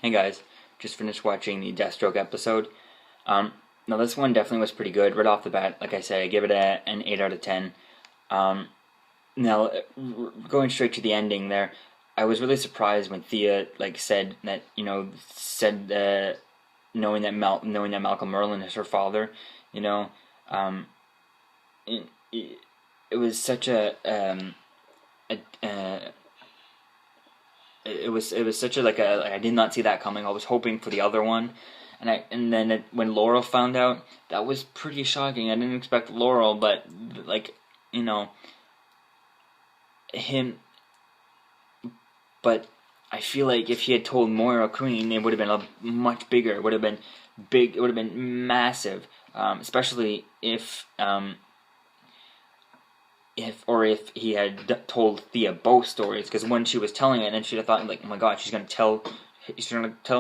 Hey guys, just finished watching the Deathstroke episode. Now this one definitely was pretty good right off the bat. Like I said, I give it an 8 out of 10. Um, now, going straight to the ending there, I was really surprised when Thea said that knowing that Malcolm Merlyn is her father. You know, um, it was such a it was such a I did not see that coming. I was hoping for the other one, and then when Laurel found out, that was pretty shocking. I didn't expect Laurel, but you know him. But I feel like if he had told Moira Queen, it would have been a much bigger. It would have been big. It would have been massive, especially if he had told Thea both stories, because when she was telling it, and she'd have thought oh my god, she's gonna tell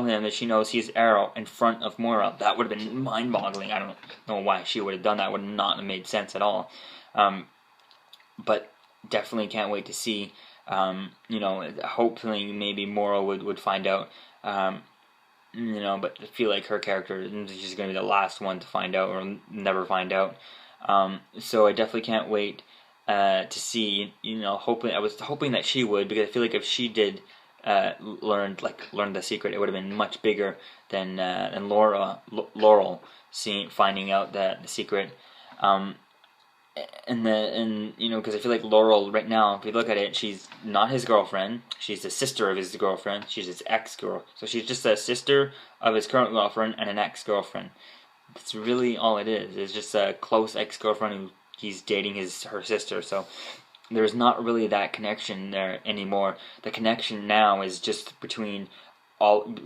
him that she knows he's Arrow in front of Moira. That would have been mind-boggling. I don't know why she would have done that. Would not have made sense at all. But definitely can't wait to see. Hopefully maybe Moira would find out. But I feel like her character is just gonna be the last one to find out, or never find out. So I definitely can't wait to see. I was hoping that she would, because I feel like if she did learn the secret, it would have been much bigger than Laurel finding out the secret. Because I feel like Laurel right now, if you look at it, she's not his girlfriend. She's the sister of his girlfriend. She's his ex-girl. So she's just a sister of his current girlfriend and an ex-girlfriend. That's really all it is. It's just a close ex-girlfriend who he's dating her sister. So there's not really that connection there anymore. The connection now is just between and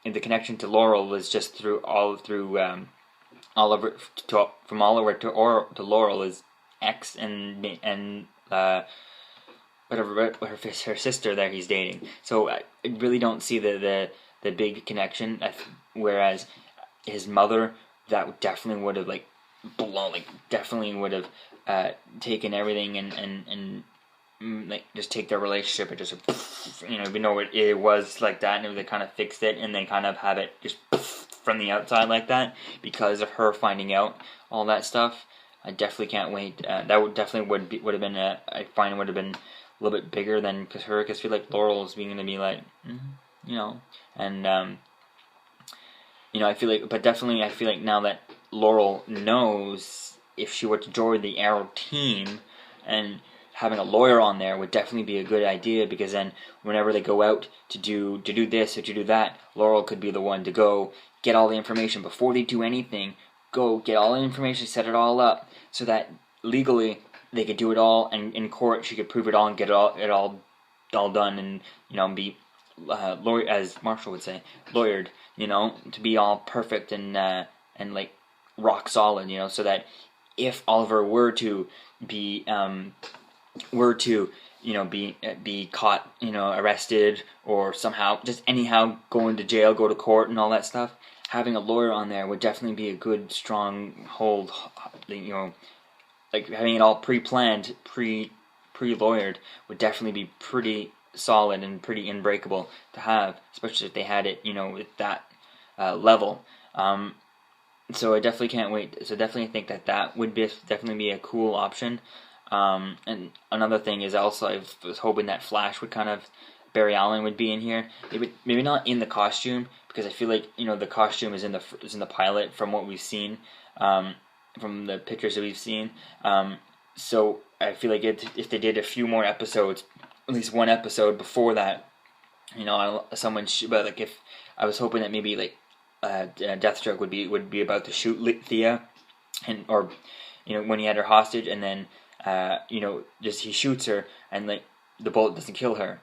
the connection to Laurel was just through Oliver from Oliver to Laurel is ex and whatever her sister that he's dating. So I really don't see the big connection. Whereas his mother, that definitely would have definitely would have taken everything and just take their relationship and just even though it was like that, and they kind of fixed it and then kind of have it just from the outside like that because of her finding out all that stuff. I definitely can't wait. That would have been I find it would have been a little bit bigger than because I feel like Laurel is being going to be and I feel like, but definitely I feel like now that Laurel knows, if she were to join the Arrow team, and having a lawyer on there would definitely be a good idea, because then whenever they go out to do this or to do that, Laurel could be the one to go get all the information before they do anything. Go get all the information, set it all up, so that legally they could do it all, and in court she could prove it all and get it all done, and be lawyer, as Marshall would say, lawyered, to be all perfect and rock solid, so that if Oliver were to be be caught, arrested, or somehow just anyhow go into jail, go to court and all that stuff, having a lawyer on there would definitely be a good strong hold, having it all pre-planned, pre-lawyered would definitely be pretty solid and pretty unbreakable to have, especially if they had it, at that level. So I definitely can't wait. So definitely think that would definitely be a cool option. And another thing is also I was hoping that Flash would Barry Allen would be in here. Maybe not in the costume, because I feel like the costume is in the pilot from what we've seen, from the pictures that we've seen. So I feel like if they did a few more episodes, at least one episode before that, but if I was hoping that maybe Deathstroke would be about to shoot Thea, or when he had her hostage, and then just he shoots her, and the bullet doesn't kill her,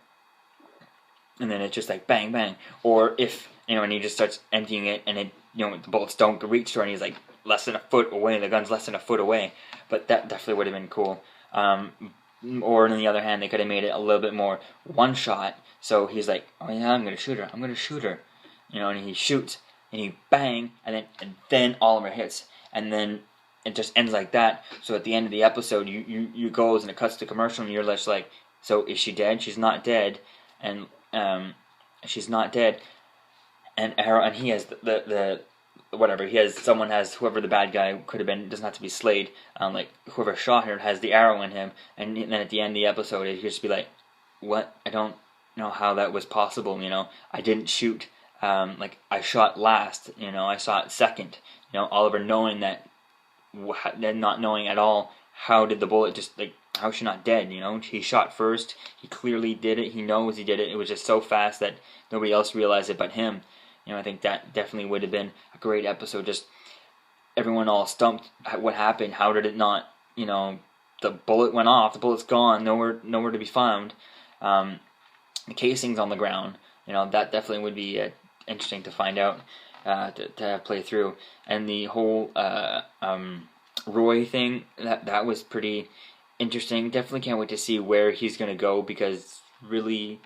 and then it's just bang bang. Or if and he just starts emptying it, and the bullets don't reach her, and he's less than a foot away, and the gun's less than a foot away. But that definitely would have been cool. Or on the other hand, they could have made it a little bit more one shot. So he's like, oh yeah, I'm gonna shoot her, and he shoots, and he bang, and then Oliver hits, and then it just ends like that. So at the end of the episode, you goes and it cuts to commercial, and you're just so is she dead? She's not dead, and she's not dead. and arrow, and he has the whatever he has. Someone has whoever the bad guy could have been, doesn't have to be Slade. Like whoever shot her has the arrow in him, and then at the end of the episode, he'd just be like, "What? I don't know how that was possible. I didn't shoot. Like I shot last. I shot second. Oliver knowing that, not knowing at all how did the bullet just like." How is she not dead? He shot first. He clearly did it. He knows he did it. It was just so fast that nobody else realized it but him. I think that definitely would have been a great episode. Just everyone all stumped. What happened? How did it not? The bullet went off. The bullet's gone. Nowhere to be found. The casing's on the ground. That definitely would be interesting to find out. To play through. And the whole Roy thing. That was pretty interesting. Definitely can't wait to see where he's gonna go, because really,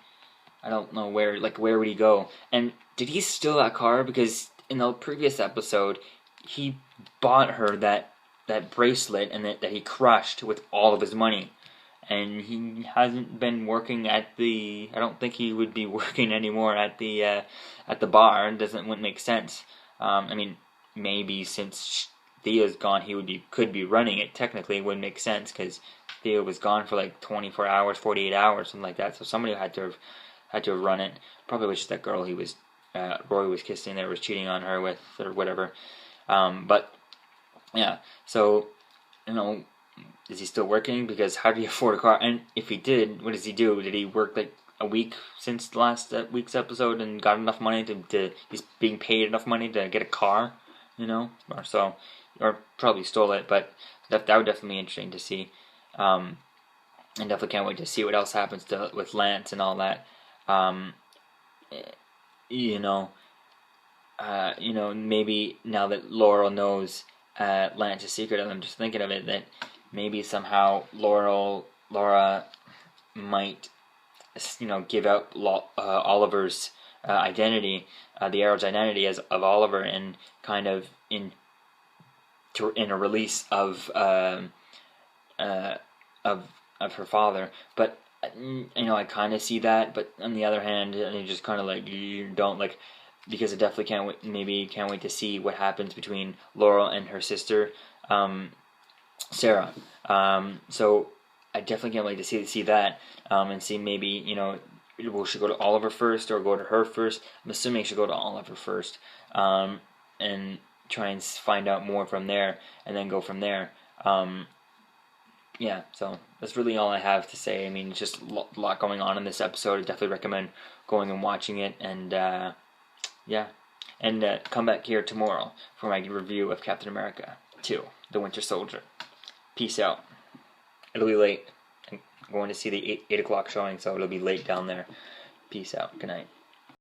I don't know where would he go? And did he steal that car? Because in the previous episode, he bought her that bracelet, and that he crushed with all of his money. And he hasn't been working at the. I don't think he would be working anymore at the bar. It wouldn't make sense. I mean, maybe since Thea's gone, he could be running it. Technically, it wouldn't make sense because Thea was gone for like 24 hours, 48 hours, something like that. So somebody had to have run it. Probably was just that girl Roy was kissing there, was cheating on her with, or whatever. But yeah, so is he still working? Because how did he afford a car? And if he did, what does he do? Did he work like a week since last week's episode and got enough money to he's being paid enough money to get a car? Or probably stole it. But that would definitely be interesting to see. And definitely can't wait to see what else happens with Lance and all that. Maybe now that Laurel knows Lance's secret, and I'm just thinking of it, that maybe somehow Laura might, give out Oliver's identity, the Arrow's identity of Oliver, and kind of in a release of her father. But I kind of see that, but on the other hand, you just kind of like, you don't like, because I definitely can't wait to see what happens between Laurel and her sister Sarah. So I definitely can't wait to see that, and see maybe will she go to Oliver first or go to her first. I'm assuming she should go to Oliver first, and try and find out more from there, and then go from there. Yeah, so that's really all I have to say. I mean, it's just a lot going on in this episode. I definitely recommend going and watching it, and yeah. And come back here tomorrow for my review of Captain America 2, The Winter Soldier. Peace out. It'll be late. I'm going to see the 8 o'clock showing, so it'll be late down there. Peace out. Good night.